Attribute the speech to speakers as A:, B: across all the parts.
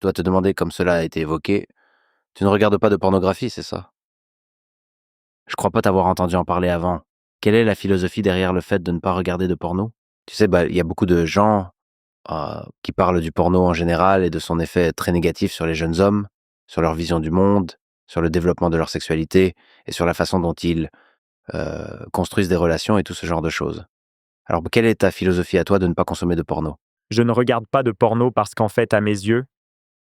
A: dois te demander, comme cela a été évoqué, tu ne regardes pas de pornographie, c'est ça? Je crois pas t'avoir entendu en parler avant. Quelle est la philosophie derrière le fait de ne pas regarder de porno? Tu sais, il y a beaucoup de gens qui parlent du porno en général et de son effet très négatif sur les jeunes hommes, sur leur vision du monde, sur le développement de leur sexualité et sur la façon dont ils construisent des relations et tout ce genre de choses. Alors, quelle est ta philosophie à toi de ne pas consommer de porno?
B: Je ne regarde pas de porno parce qu'en fait, à mes yeux,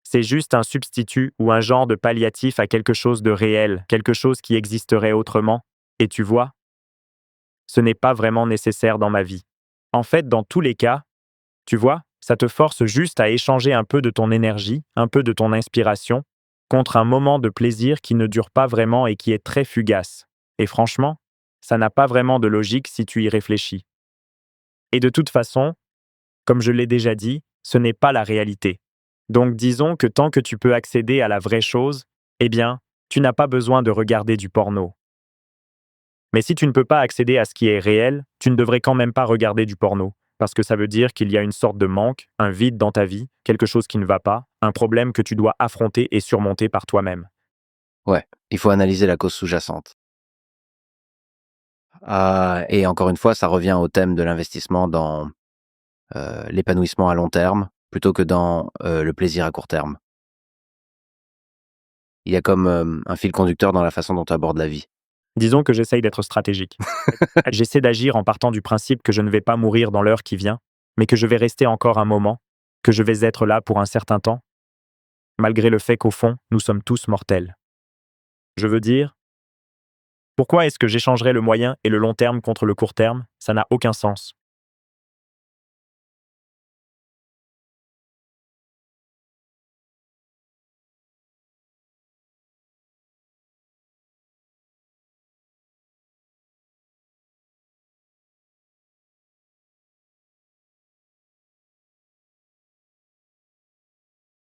B: c'est juste un substitut ou un genre de palliatif à quelque chose de réel, quelque chose qui existerait autrement. Et tu vois, ce n'est pas vraiment nécessaire dans ma vie. En fait, dans tous les cas, tu vois, ça te force juste à échanger un peu de ton énergie, un peu de ton inspiration, contre un moment de plaisir qui ne dure pas vraiment et qui est très fugace. Et franchement, ça n'a pas vraiment de logique si tu y réfléchis. Et de toute façon, comme je l'ai déjà dit, ce n'est pas la réalité. Donc disons que tant que tu peux accéder à la vraie chose, eh bien, tu n'as pas besoin de regarder du porno. Mais si tu ne peux pas accéder à ce qui est réel, tu ne devrais quand même pas regarder du porno, parce que ça veut dire qu'il y a une sorte de manque, un vide dans ta vie, quelque chose qui ne va pas, un problème que tu dois affronter et surmonter par toi-même.
A: Ouais, il faut analyser la cause sous-jacente. Et encore une fois, ça revient au thème de l'investissement dans l'épanouissement à long terme plutôt que dans le plaisir à court terme. Il y a comme un fil conducteur dans la façon dont tu abordes la vie.
B: Disons que j'essaye d'être stratégique. J'essaie d'agir en partant du principe que je ne vais pas mourir dans l'heure qui vient, mais que je vais rester encore un moment, que je vais être là pour un certain temps, malgré le fait qu'au fond, nous sommes tous mortels. Je veux dire, pourquoi est-ce que j'échangerais le moyen et le long terme contre le court terme? Ça n'a aucun sens.